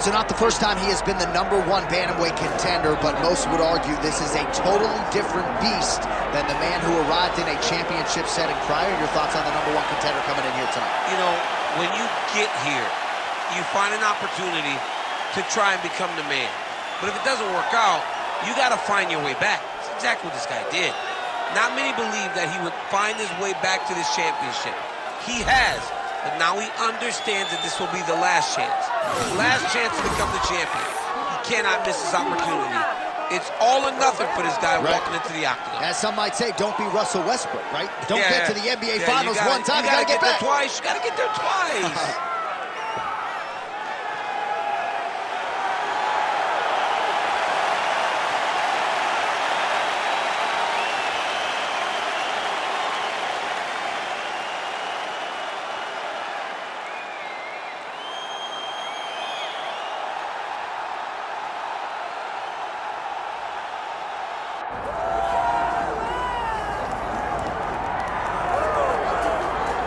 right, so not the first time he has been the #1 bantamweight contender, but most would argue this is a totally different beast than the man who arrived in a championship setting prior. Your thoughts on the #1 contender coming in here tonight? You know, when you get here, you find an opportunity to try and become the man. But if it doesn't work out, you got to find your way back. That's exactly what this guy did. Not many believe that he would find his way back to this championship. He has. But now he understands that this will be the last chance. Last chance to become the champion. He cannot miss this opportunity. It's all or nothing for this guy walking into the octagon. As some might say, don't be Russell Westbrook, right? Don't get to the NBA Finals one time, you gotta get back. There twice. You gotta get there twice.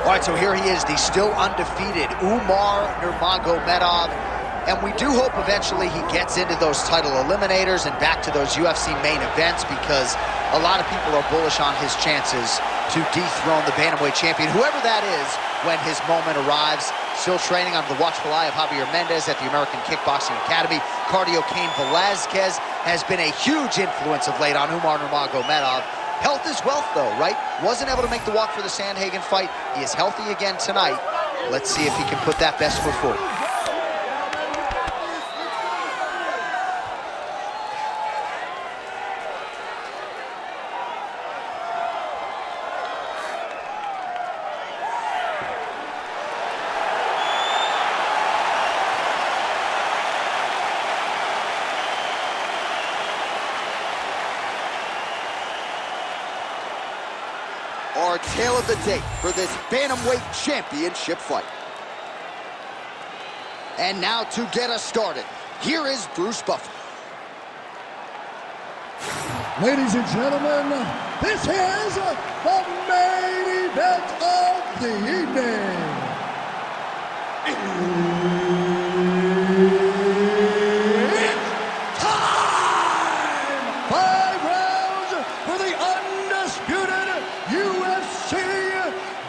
All right, so here he is, the still undefeated Umar Nurmagomedov. And we do hope eventually he gets into those title eliminators and back to those UFC main events, because a lot of people are bullish on his chances to dethrone the bantamweight champion, whoever that is, when his moment arrives. Still training under the watchful eye of Javier Mendez at the American Kickboxing Academy. Cardio Cain Velasquez has been a huge influence of late on Umar Nurmagomedov. Health is wealth, though, right? Wasn't able to make the walk for the Sandhagen fight. He is healthy again tonight. Let's see if he can put that best foot forward. Our tale of the tape for this bantamweight championship fight. And now to get us started, here is Bruce Buffer. Ladies and gentlemen, this is the main event of the evening. It's time! 5 rounds for the undisputed UFC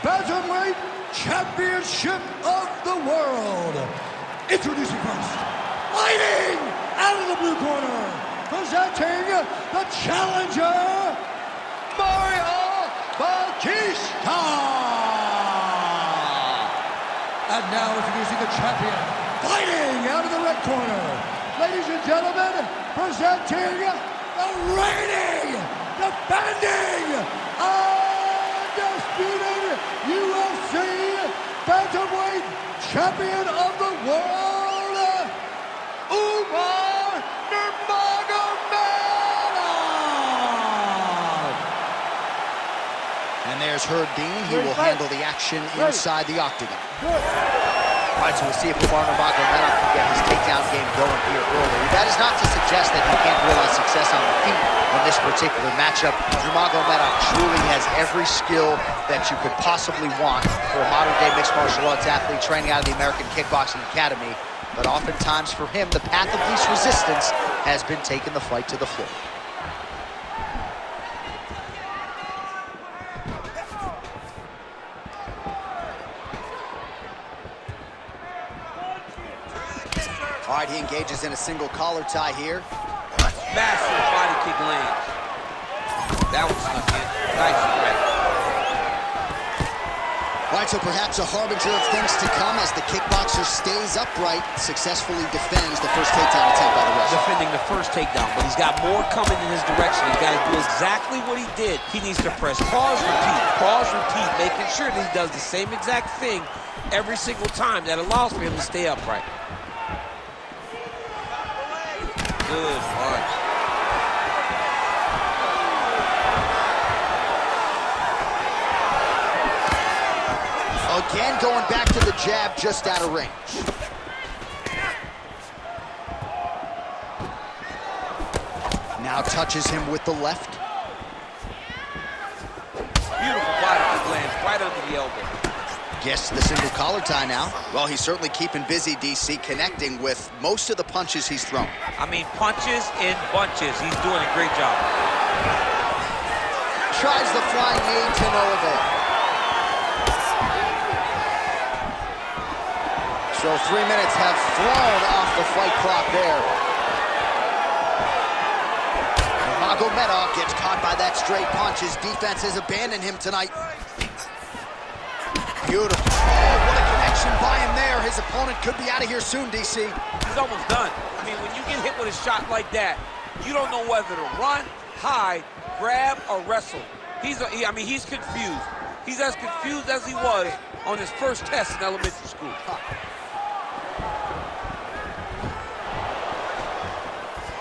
Bantamweight Championship of the World. Introducing first, fighting out of the blue corner, presenting the challenger, Bautista. And now introducing the champion, fighting out of the red corner, ladies and gentlemen, presenting the reigning, defending, undisputed UFC Bantamweight Champion of the World, Umar Nurmagomedov. And there's Herb Dean. He will handle the action inside the octagon. All right, so we'll see if Umar Nurmagomedov can get his takedown game going here early. That is not to suggest that he can't realize success on the feet in this particular matchup. Nurmagomedov truly has every skill that you could possibly want for a modern-day mixed martial arts athlete training out of the American Kickboxing Academy. But oftentimes for him, the path of least resistance has been taking the fight to the floor. All right, he engages in a single collar tie here. Massive body kick lands. That was snuck in. Nice strike. All right, so perhaps a harbinger of things to come as the kickboxer stays upright, successfully defends the first takedown attempt by the wrestler. Defending the first takedown, but he's got more coming in his direction. He's got to do exactly what he did. He needs to press pause, repeat, making sure that he does the same exact thing every single time. That allows for him to stay upright. Good punch. Again, going back to the jab, just out of range. Now touches him with the left. Beautiful body kick lands right under the elbow. Guess the single collar tie now. Well, he's certainly keeping busy, DC, connecting with most of the punches he's thrown. I mean, punches in bunches. He's doing a great job. Tries the flying knee to no avail. So 3 minutes have flown off the fight clock there. Nurmagomedov gets caught by that straight punch. His defense has abandoned him tonight. Beautiful. Oh, what a connection by him there. His opponent could be out of here soon, DC. He's almost done. I mean, when you get hit with a shot like that, you don't know whether to run, hide, grab, or wrestle. He's confused. He's as confused as he was on his first test in elementary school. All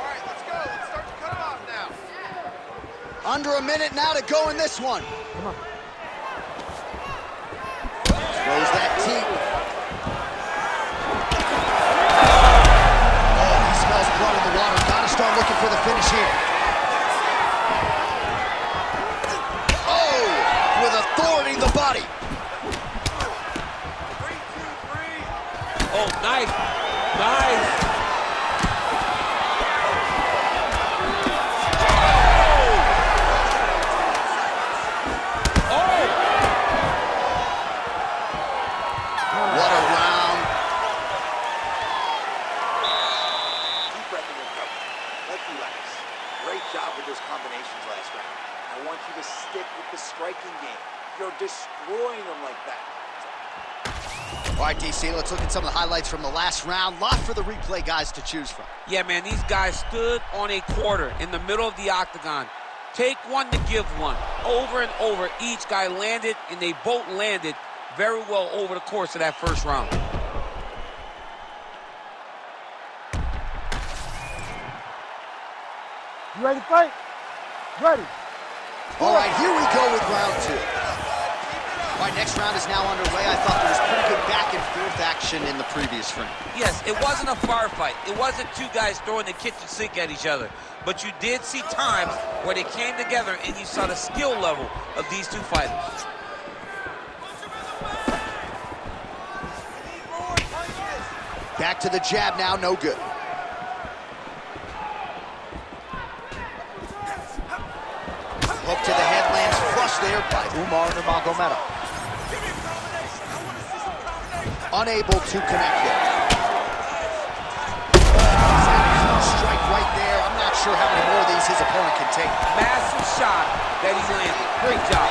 right, let's go. Let's start to cut him off now. Under a minute now to go in this one. Come on. Throws that teep. Oh, he smells blood in the water. Gotta start looking for the finish here. Oh, with authority, the body. 3, 2, 3. Oh, nice. Nice. What a round. Deep breath and recover. Let's relax. Great job with those combinations last round. I want you to stick with the striking game. You're destroying them like that. All right, DC, let's look at some of the highlights from the last round. Lot for the replay guys to choose from. Yeah, man, these guys stood on a quarter in the middle of the octagon. Take one to give one. Over and over, each guy landed, and they both landed very well over the course of that first round. You ready to fight? Ready. All right, here we go with round 2. All right, next round is now underway. I thought there was pretty good back and forth action in the previous frame. Yes, it wasn't a firefight. It wasn't two guys throwing the kitchen sink at each other. But you did see times where they came together and you saw the skill level of these two fighters. Back to the jab now, no good. Hook to the head lands flush there by Umar Nurmagomedov. Unable to connect there. Strike right there. I'm not sure how many more of these his opponent can take. Massive shot that he landed. Great job.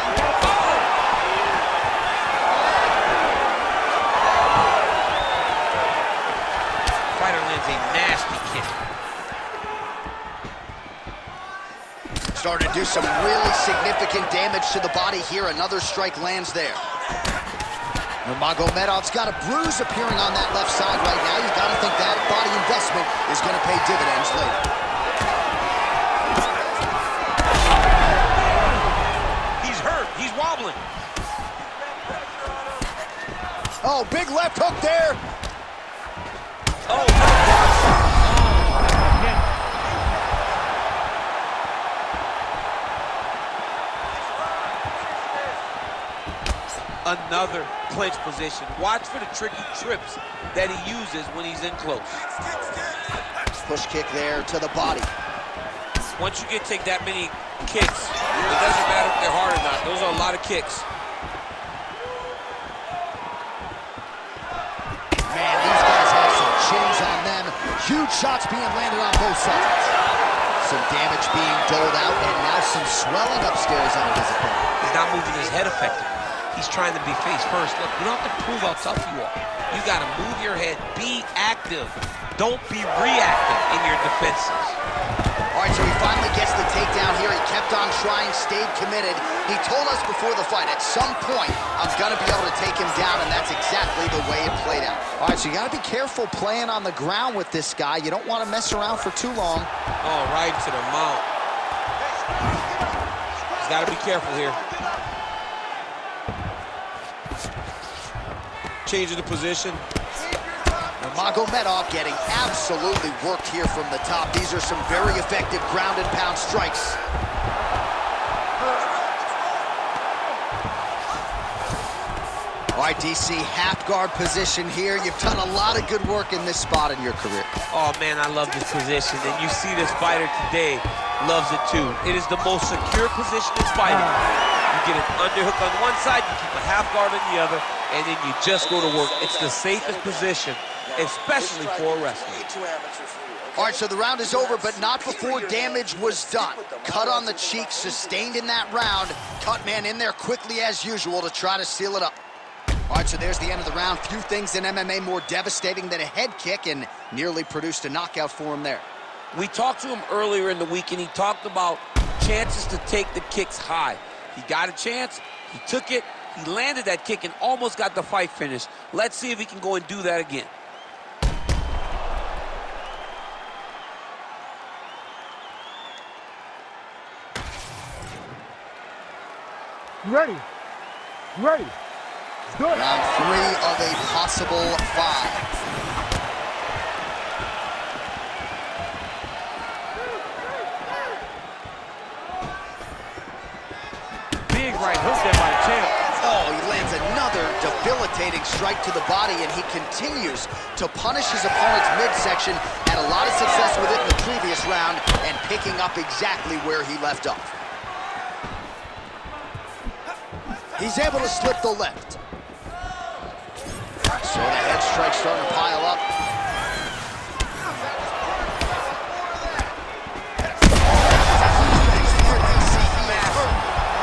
Fighter lands a nasty kick. Starting to do some really significant damage to the body here. Another strike lands there. Nurmagomedov's got a bruise appearing on that left side right now. You've got to think that body investment is going to pay dividends later. He's hurt. He's wobbling. Oh, big left hook there. Oh, no. Another clinch position. Watch for the tricky trips that he uses when he's in close. Push kick there to the body. Once you take that many kicks, it doesn't matter if they're hard or not. Those are a lot of kicks. Man, these guys have some chins on them. Huge shots being landed on both sides. Some damage being doled out, and now some swelling upstairs on his opponent. He's not moving his head effectively. He's trying to be face first. Look, you don't have to prove how tough you are. You got to move your head. Be active. Don't be reactive in your defenses. All right, so he finally gets the takedown here. He kept on trying, stayed committed. He told us before the fight, at some point, I'm going to be able to take him down, and that's exactly the way it played out. All right, so you got to be careful playing on the ground with this guy. You don't want to mess around for too long. Oh, right to the mount. He's got to be careful here. Changing the position. Nurmagomedov getting absolutely worked here from the top. These are some very effective ground and pound strikes. All All right, DC, half guard position here. You've done a lot of good work in this spot in your career. Oh, man, I love this position. And you see this fighter today loves it, too. It is the most secure position in fighting. You get an underhook on one side, you keep a half guard on the other, and then you just go to work. It's the safest position, especially for a wrestler. All right, so the round is over, but not before damage was done. Cut on the cheek, sustained in that round. Cut man in there quickly as usual to try to seal it up. All right, so there's the end of the round. Few things in MMA more devastating than a head kick, and nearly produced a knockout for him there. We talked to him earlier in the week, and he talked about chances to take the kicks high. He got a chance, he took it, he landed that kick and almost got the fight finished. Let's see if he can go and do that again. You ready? You ready? Good. Round 3 of a possible 5. Big right hook there by the champ. Oh, he lands another debilitating strike to the body, and he continues to punish his opponent's midsection. Had a lot of success with it in the previous round, and picking up exactly where he left off. He's able to slip the left. So the head strike's starting to pile up.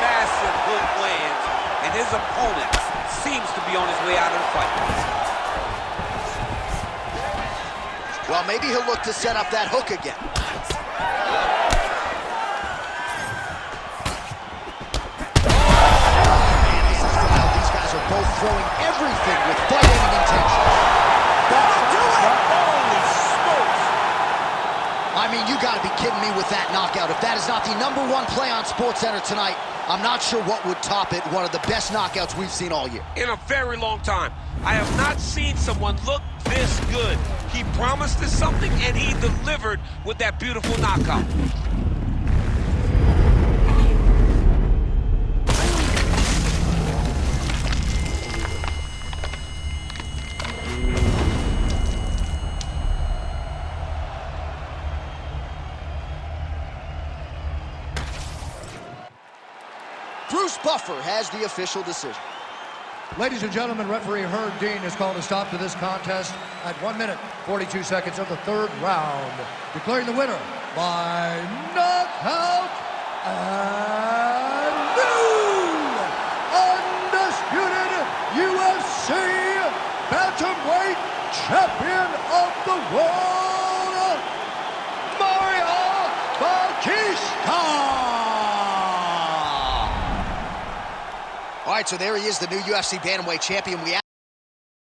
Massive hook lands, and his opponent seems to be on his way out of the fight. Well, maybe he'll look to set up that hook again. Both throwing everything with fighting intention. That'll do it! Holy smokes! I mean, you gotta be kidding me with that knockout. If that is not the #1 play on SportsCenter tonight, I'm not sure what would top it. One of the best knockouts we've seen all year. In a very long time. I have not seen someone look this good. He promised us something, and he delivered with that beautiful knockout. Bruce Buffer has the official decision. Ladies and gentlemen, referee Herb Dean has called a stop to this contest at 1 minute, 42 seconds of the 3rd round, declaring the winner by knockout and new undisputed UFC bantamweight champion of the world, Bautista. All right, so there he is, the new UFC bantamweight champion. We